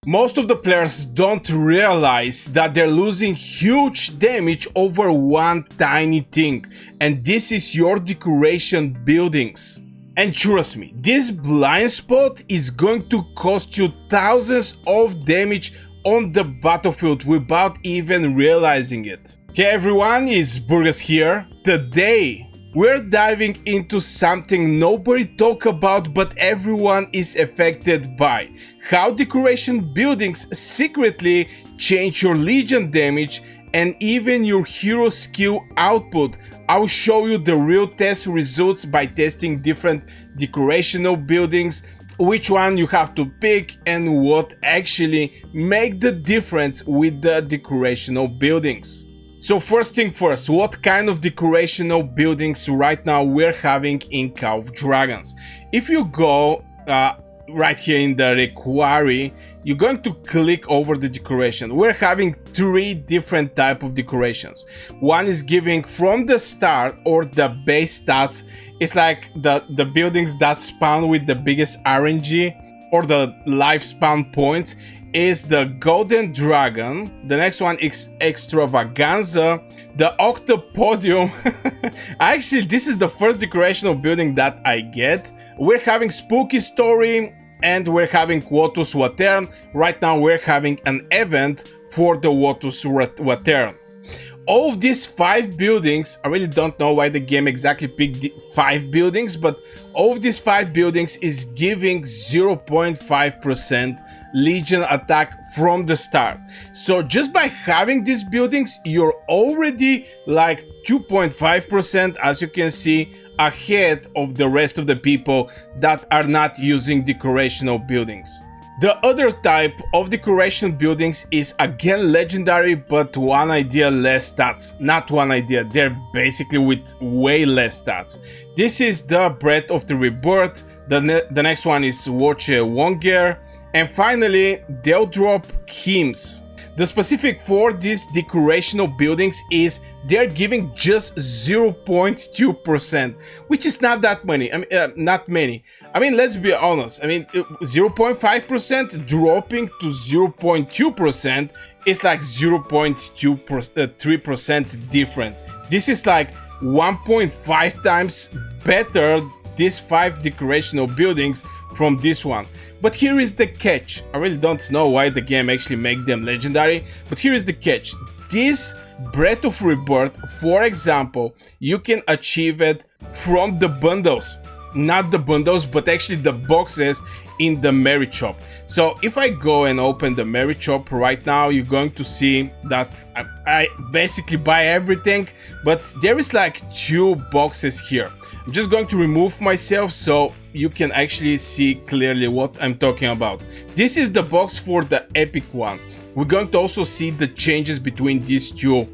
Most of the players don't realize that they're losing huge damage over one tiny thing, and this is your decoration buildings. And trust me, this blind spot is going to cost you thousands of damage on the battlefield without even realizing it. Hey everyone, it's Burgers here. Today we're diving into something nobody talk about but everyone is affected by. How decoration buildings secretly change your legion damage and even your hero skill output. I'll show you the real test results by testing different decorational buildings, which one you have to pick and what actually make the difference with the decorational buildings. So first thing first, what kind of decorational buildings right now we're having in Call of Dragons? If you go right here in the require, you're going to click over the decoration. We're having three different type of decorations. One is giving from the start or the base stats. It's like the buildings that spawn with the biggest RNG or the lifespan points is the Golden Dragon. The next one is Extravaganza, the Octopodium. Actually, this is the first decorational building that I get. We're having Spooky Story and we're having Wotus Watern. Right now we're having an event for the Wotus Watern. All of these 5 buildings, I really don't know why the game exactly picked the 5 buildings, but all of these 5 buildings is giving 0.5% Legion attack from the start. So just by having these buildings, you're already like 2.5%, as you can see, ahead of the rest of the people that are not using decorational buildings. The other type of decoration buildings is again legendary, but one idea less stats. Not one idea, they're basically with way less stats. This is the Breath of the Rebirth, the next one is Watch Wonger, and finally they'll drop hymns. The specific for these decorational buildings is they're giving just 0.2%, which is not that many. Not many. I mean, let's be honest. I mean, 0.5% dropping to 0.2% is like 0.3% difference. This is like 1.5 times better. These 5 decorational buildings from this one. But here is the catch. I really don't know why the game actually make them legendary, but here is the catch. This Breath of Rebirth, for example, you can achieve it from the bundles. Not the bundles, but actually the boxes in the merit shop. So if I go and open the merit shop right now, you're going to see that I basically buy everything, but there is like 2 boxes here. I'm just going to remove myself so you can actually see clearly what I'm talking about. This is the box for the epic one. We're going to also see the changes between these two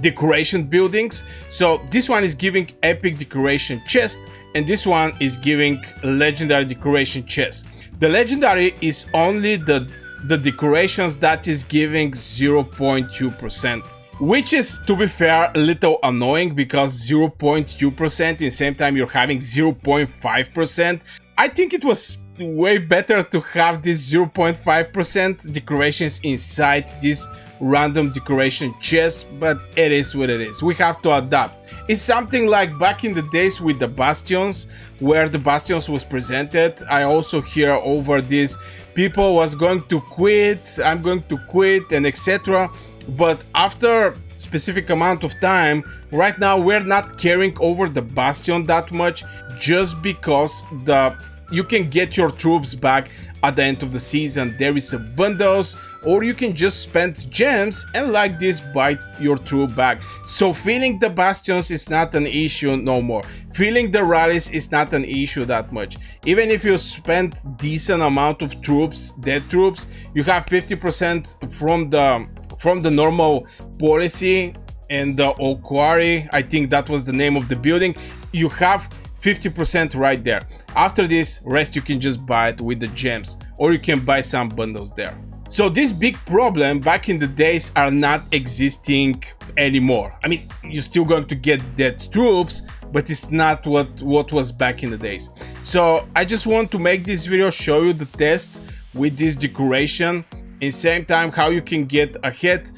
decoration buildings. So this one is giving epic decoration chest and this one is giving legendary decoration chest. The legendary is only the decorations that is giving 0.2%. Which is, to be fair, a little annoying because 0.2% in the same time you're having 0.5%. I think it was way better to have this 0.5% decorations inside this random decoration chest, but it is what it is. We have to adapt. It's something like back in the days with the Bastions, where the Bastions was presented. I also hear over this, people was going to quit, I'm going to quit, and etc. But after specific amount of time, right now we're not carrying over the Bastion that much, just because you can get your troops back at the end of the season. There is a bundles, or you can just spend gems and like this buy your troop back. So filling the Bastions is not an issue no more. Filling the rallies is not an issue that much. Even if you spend decent amount of troops, dead troops, you have 50% from the normal policy and the Okwari, I think that was the name of the building. You have 50% right there. After this, rest you can just buy it with the gems, or you can buy some bundles there. So this big problem back in the days are not existing anymore. I mean, you're still going to get dead troops, but it's not what was back in the days. So I just want to make this video show you the tests with this decoration. In same time, how you can get ahead.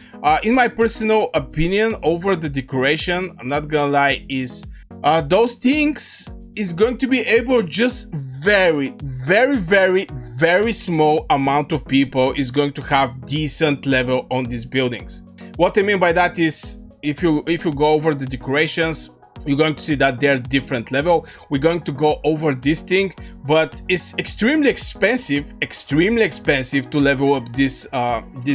In my personal opinion, over the decoration, I'm not gonna lie, is those things is going to be able just very small amount of people is going to have decent level on these buildings. What I mean by that is if you go over the decorations, you're going to see that they're different level. We're going to go over this thing, but it's extremely expensive to level up these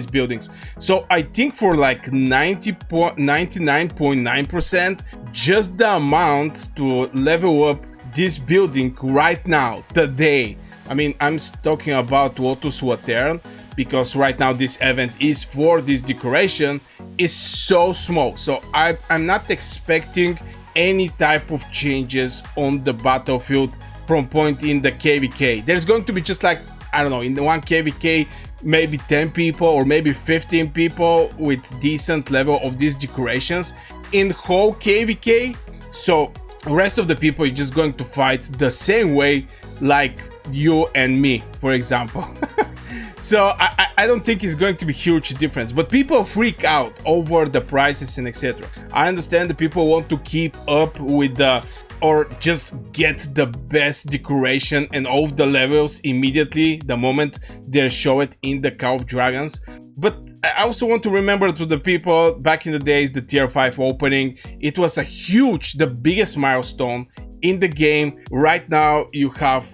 buildings. So I think for like 99.9%, just the amount to level up this building right now, today. I mean, I'm talking about Lotus Water, because right now this event is for this decoration, is so small. So I'm not expecting any type of changes on the battlefield from point in the KVK. There's going to be just like, I don't know, in the one KVK, maybe 10 people or maybe 15 people with decent level of these decorations in whole KVK. So the rest of the people is just going to fight the same way like you and me, for example. So I don't think it's going to be huge difference, but people freak out over the prices and etc. I understand the people want to keep up with the, or just get the best decoration and all of the levels immediately the moment they show it in the Call of Dragons. But I also want to remember to the people back in the days, the tier 5 opening, it was a huge, the biggest milestone in the game. Right now you have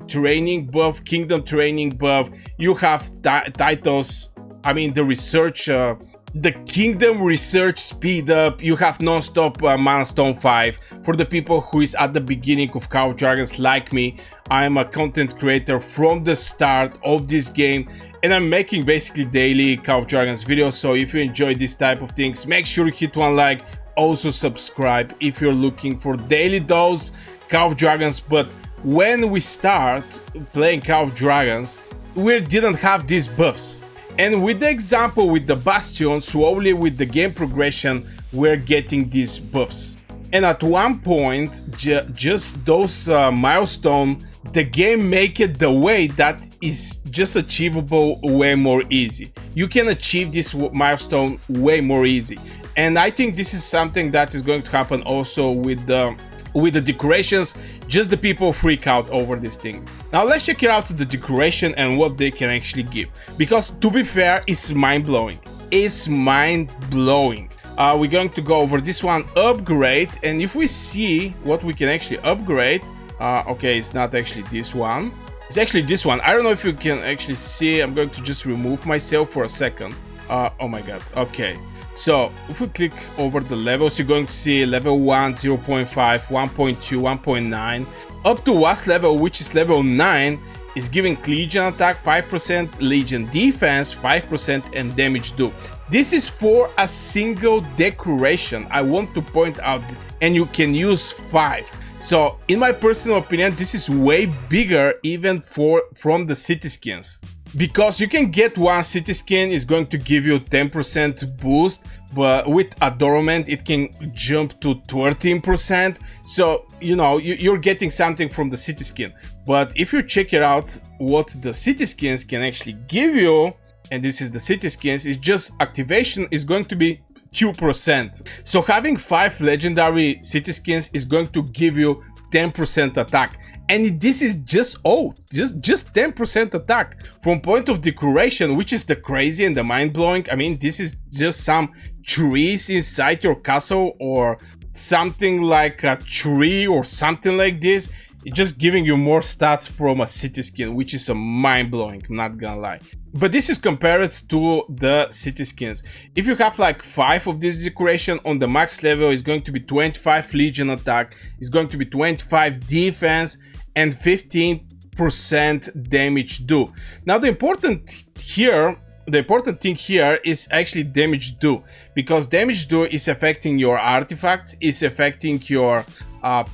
training buff, kingdom training buff, you have titles, I mean the research, the kingdom research speed up, you have non-stop milestone 5 for the people who is at the beginning of Call of Dragons like me. I am a content creator from the start of this game, and I'm making basically daily Call of Dragons videos. So if you enjoy this type of things, make sure you hit one like, also subscribe if you're looking for daily dose Call of Dragons. But when we start playing Call of Dragons, we didn't have these buffs, and with the example with the Bastion, slowly with the game progression we're getting these buffs. And at one point, just those milestone, the game make it the way that is just achievable way more easy. You can achieve this milestone way more easy. And I think this is something that is going to happen also with the decorations. Just the people freak out over this thing. Now let's check out the decoration and what they can actually give, because to be fair, it's mind-blowing. It's mind-blowing. We're going to go over this one, upgrade, and if we see what we can actually upgrade, okay, it's not actually this one, it's actually this one. I don't know if you can actually see. I'm going to just remove myself for a second. Oh my god, okay. So if we click over the levels, you're going to see level 1, 0.5, 1.2, 1.9, up to WAS level, which is level 9, is giving Legion attack 5%, Legion defense 5%, and damage do. This is for a single decoration, I want to point out, and you can use 5. So in my personal opinion, this is way bigger even from the city skins. Because you can get one city skin is going to give you 10% boost, but with Adornment it can jump to 13%. So you know you're getting something from the city skin. But if you check it out, what the city skins can actually give you, and this is the city skins, is just activation is going to be 2%. So having 5 legendary city skins is going to give you 10% attack. And this is just 10% attack from point of decoration, which is the crazy and the mind-blowing. I mean, this is just some trees inside your castle or something like a tree or something like this. It's just giving you more stats from a city skin, which is a mind-blowing, I'm not gonna lie. But this is compared to the city skins. If you have like 5 of this decoration on the max level, it's going to be 25 Legion attack, it's going to be 25 defense, and 15% damage do. Now the important thing here is actually damage do, because damage do is affecting your artifacts, is affecting your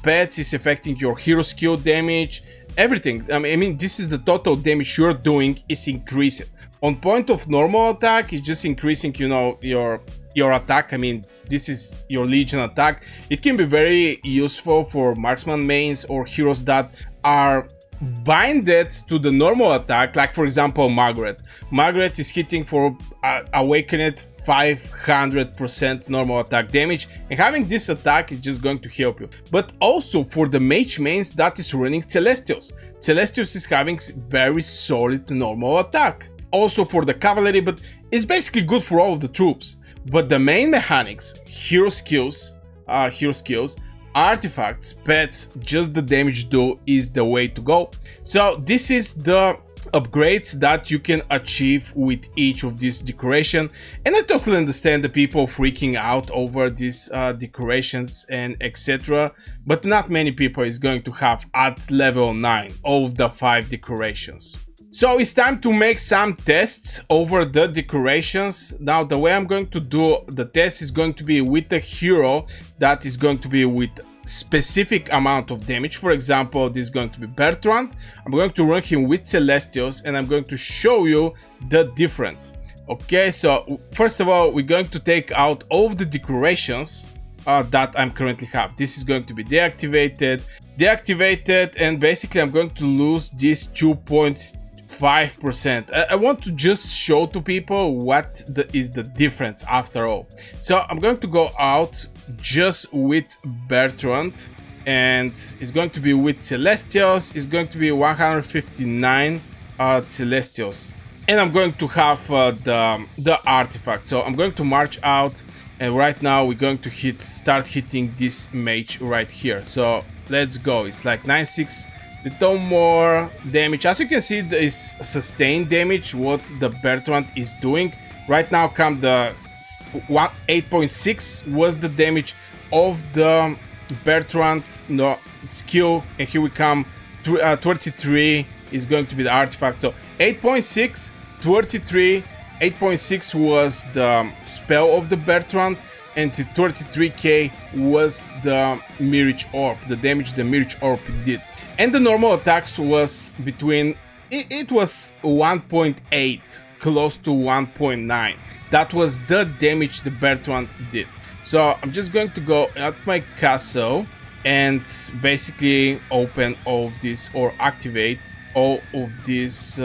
pets, is affecting your hero skill damage, everything. I mean, this is the total damage you're doing is increasing. On point of normal attack, it's just increasing, you know, your attack. I mean, this is your Legion attack. It can be very useful for marksman mains or heroes that are bind it to the normal attack, like for example Margaret. Margaret is hitting for Awakened 500% normal attack damage, and having this attack is just going to help you. But also for the mage mains that is running Celestials. Celestials is having very solid normal attack. Also for the cavalry, but it's basically good for all of the troops. But the main mechanics, hero skills, artifacts, pets, just the damage do is the way to go. So this is the upgrades that you can achieve with each of these decoration, and I totally understand the people freaking out over these decorations and etc, but not many people is going to have at level 9 all of the 5 decorations. So it's time to make some tests over the decorations. Now the way I'm going to do the test is going to be with a hero that is going to be with specific amount of damage. For example, this is going to be Bertrand. I'm going to run him with Celestials and I'm going to show you the difference. Okay, so first of all, we're going to take out all of the decorations that I'm currently have. This is going to be deactivated, and basically I'm going to lose this 2.5%. I want to just show to people what is the difference after all. So I'm going to go out just with Bertrand, and it's going to be with Celestials. It's going to be 159 Celestials, and I'm going to have the artifact. So I'm going to march out, and right now we're going to start hitting this mage right here. So let's go. It's like 96. Little more damage. As you can see, there is sustained damage what the Bertrand is doing. Right now come the 8.6 was the damage of the Bertrand's skill, and here we come 33 is going to be the artifact. So 8.6, 33, 8.6 was the spell of the Bertrand, and the 33k was the Mirage Orb, the damage the Mirage Orb did. And the normal attacks was between, it was 1.8, close to 1.9. That was the damage the Bertrand did. So I'm just going to go at my castle and basically open all of this, or activate all of these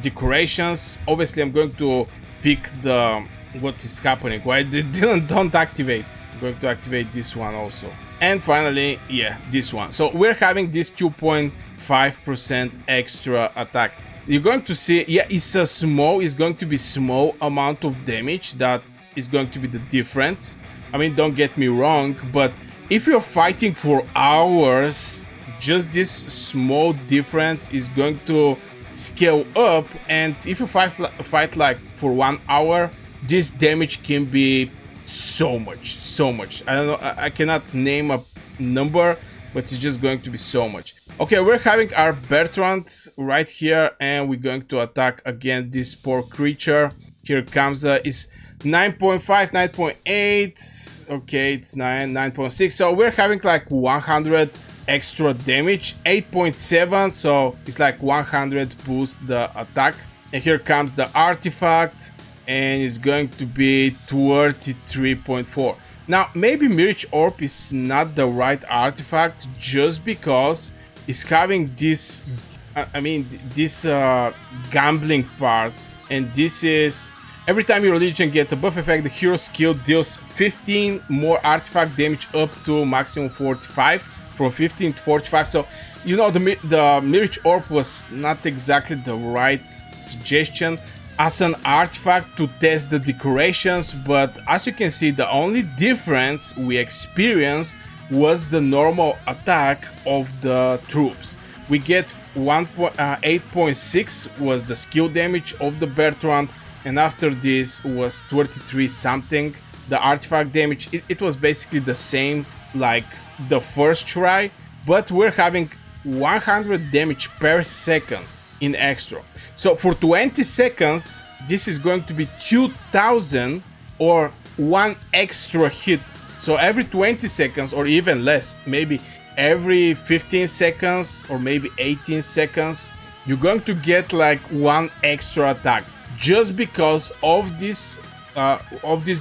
decorations. Obviously I'm going to pick the what is happening, why they don't activate. I'm going to activate this one also, and finally, yeah, this one. So we're having this 2.5% extra attack. You're going to see, yeah, it's going to be small amount of damage that is going to be the difference. I mean, don't get me wrong, but if you're fighting for hours, just this small difference is going to scale up, and if you fight like for 1 hour, this damage can be so much. I don't know, I cannot name a number, but it's just going to be so much. Okay, we're having our Bertrand right here, and we're going to attack again this poor creature. Here comes it's 9.5, 9.8. Okay, it's 9.6. So we're having like 100 extra damage, 8.7. So it's like 100 boost the attack. And here comes the artifact, and it's going to be 33.4. Now, maybe Mirage Orb is not the right artifact just because it's having this, this gambling part, and this is every time your Legion get a buff effect, the hero skill deals 15 more artifact damage up to maximum 45, from 15 to 45. So, you know, the Mirage Orb was not exactly the right suggestion as an artifact to test the decorations, but as you can see, the only difference we experienced was the normal attack of the troops. We get 8.6 was the skill damage of the Bertrand, and after this was 33 something the artifact damage. It was basically the same like the first try, but we're having 100 damage per second in extra. So for 20 seconds, this is going to be 2000 or 1 extra hit. So every 20 seconds or even less, maybe every 15 seconds or maybe 18 seconds, you're going to get like 1 extra attack just because of this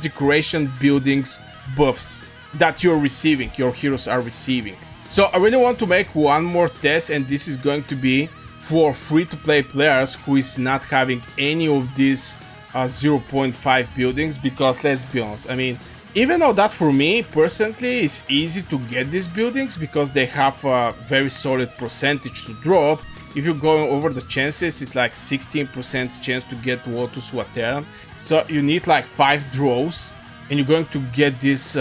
decoration buildings buffs that you're receiving, your heroes are receiving. So I really want to make one more test, and this is going to be for free-to-play players who is not having any of these 0.5 buildings, because let's be honest, I mean, even though that for me personally is easy to get these buildings because they have a very solid percentage to drop. If you're going over the chances, it's like 16% chance to get Lotus Wateran. So you need like 5 draws and you're going to get this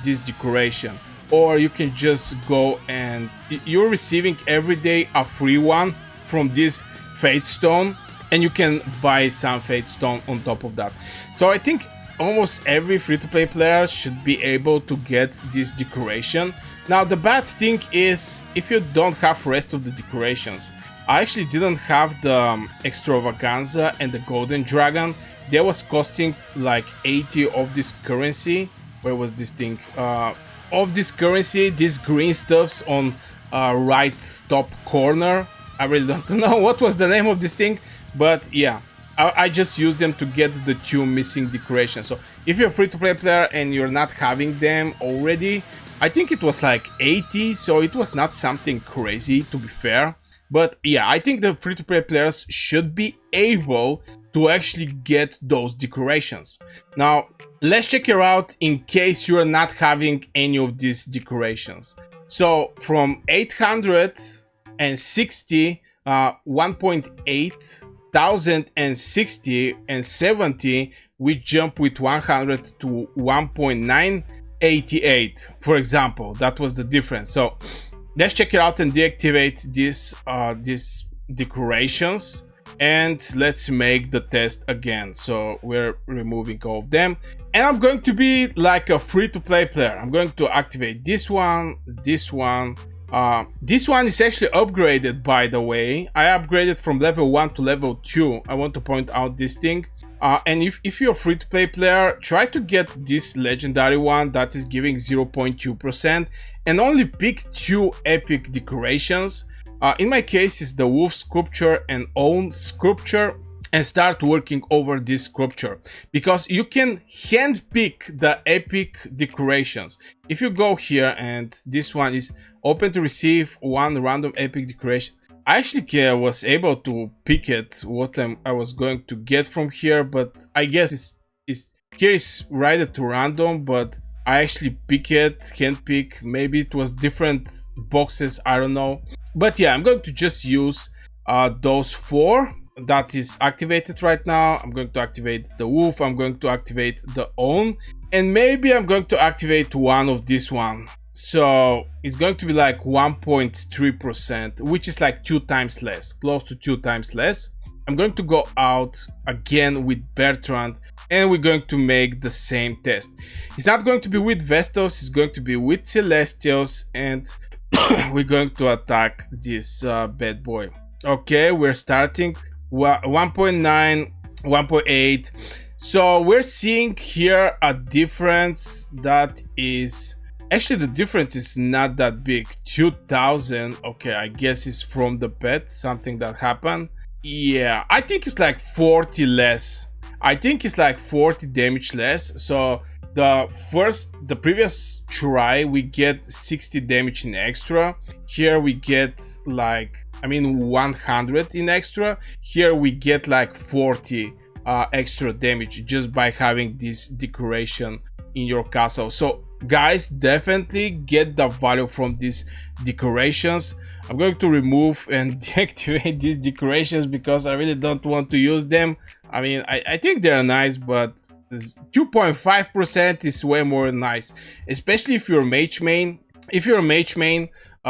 this decoration. Or you can just go and you're receiving every day a free one from this Fate Stone, and you can buy some Fate Stone on top of that. So I think almost every free-to-play player should be able to get this decoration. Now the bad thing is if you don't have rest of the decorations. I actually didn't have the Extravaganza and the Golden Dragon. They was costing like 80 of this currency. Where was this thing? Of this currency, these green stuffs on right top corner. I really don't know what was the name of this thing, but yeah, I just used them to get the 2 missing decorations. So if you're a free-to-play player and you're not having them already, I think it was like 80, so it was not something crazy, to be fair. But yeah, I think the free-to-play players should be able to actually get those decorations. Now, let's check it out in case you are not having any of these decorations. So from 860, 1.8, 1060 and 70, we jump with 100 to 1.988, for example. That was the difference. So let's check it out and deactivate these decorations, and let's make the test again. So we're removing all of them, and I'm going to be like a free-to-play player. I'm going to activate this one. This one is actually upgraded, by the way. I upgraded from level 1 to level 2. I want to point out this thing. And if you're a free-to-play player, try to get this legendary one that is giving 0.2%, and only pick 2 epic decorations. In my case, it's the Wolf Sculpture and Own Sculpture, and start working over this sculpture, because you can handpick the epic decorations. If you go here, and this one is open to receive 1 random epic decoration, I actually was able to pick it what I was going to get from here, but I guess it's here is rated to random, but I actually pick it, handpick. Maybe it was different boxes, I don't know. But yeah, I'm going to just use those 4 that is activated right now. I'm going to activate the Wolf, I'm going to activate the Own, and maybe I'm going to activate one of this one. So it's going to be like 1.3%, which is like 2 times less, close to 2 times less. I'm going to go out again with Bertrand, and we're going to make the same test. It's not going to be with Vestos, it's going to be with Celestials, and we're going to attack this bad boy. Okay, we're starting 1.9, 1.8. So we're seeing here a difference that is... Actually, the difference is not that big. 2000. Okay, I guess it's from the pet, something that happened. Yeah, I think it's like 40 less. I think it's like 40 damage less. So the previous try, we get 60 damage in extra. Here we get like, 100 in extra. Here we get like 40 extra damage just by having this decoration in your castle. So guys, definitely get the value from these decorations. I'm going to remove and deactivate these decorations because I really don't want to use them. I think they're nice, but 2.5% is way more nice, especially if you're mage main. If you're a mage main,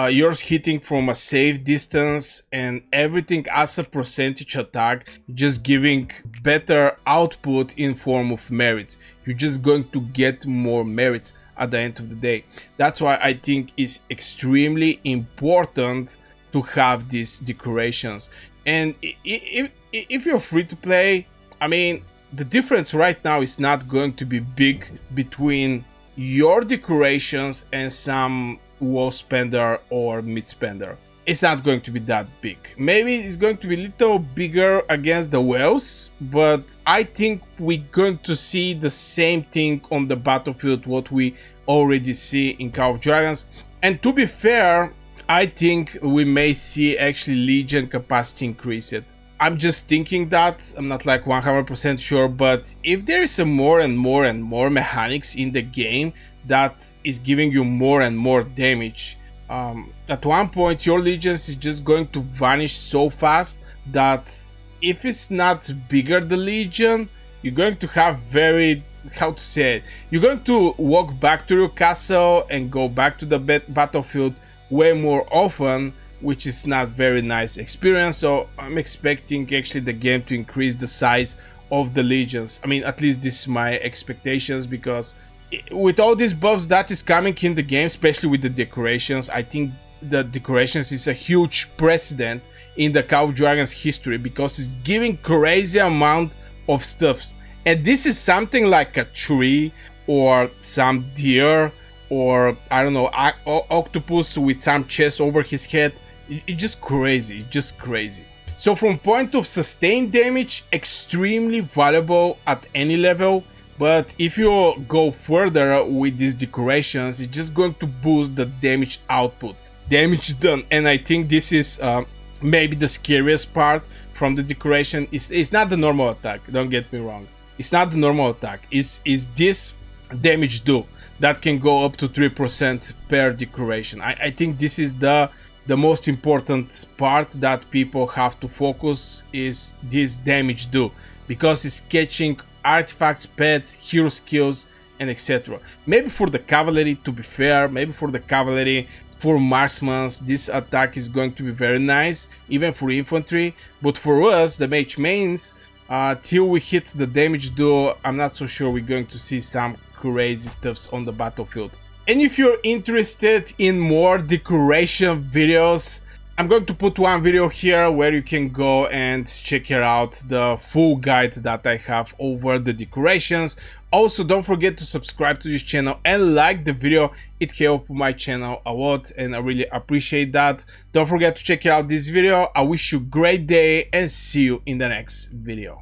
you're hitting from a safe distance, and everything as a percentage attack, just giving better output in form of merits. You're just going to get more merits at the end of the day. That's why I think it's extremely important to have these decorations. And if you're free to play, the difference right now is not going to be big between your decorations and some wall spender or mid spender. It's not going to be that big. Maybe it's going to be a little bigger against the whales, but I think we're going to see the same thing on the battlefield what we already see in Call of Dragons. And to be fair, I think we may see actually Legion capacity increase it. I'm just thinking that, I'm not like 100% sure, but if there is a more and more and more mechanics in the game that is giving you more and more damage, at one point your Legions is just going to vanish so fast that if it's not bigger the Legion, you're going to have very, how to say it, you're going to walk back to your castle and go back to the battlefield way more often, which is not very nice experience. So I'm expecting actually the game to increase the size of the Legions. I mean, at least this is my expectations, because with all these buffs that is coming in the game, especially with the decorations, I think the decorations is a huge precedent in the Call of Dragons history, because it's giving crazy amount of stuffs. And this is something like a tree or some deer or I don't know, octopus with some chest over his head. It's just crazy, just crazy. So from point of sustained damage, extremely valuable at any level. But if you go further with these decorations, it's just going to boost the damage output, damage done. And I think this is maybe the scariest part from the decoration. It's not the normal attack, don't get me wrong. It's not the normal attack. It's this damage do that can go up to 3% per decoration. I think this is the most important part that people have to focus, is this damage do, because it's catching artifacts, pets, hero skills, and etc. Maybe for the cavalry, to be fair, maybe for the cavalry, for marksmen, this attack is going to be very nice, even for infantry. But for us, the mage mains, till we hit the damage do, I'm not so sure we're going to see some crazy stuffs on the battlefield. And if you're interested in more decoration videos, I'm going to put one video here where you can go and check out the full guide that I have over the decorations. Also, don't forget to subscribe to this channel and like the video. It helps my channel a lot and I really appreciate that. Don't forget to check out this video. I wish you a great day and see you in the next video.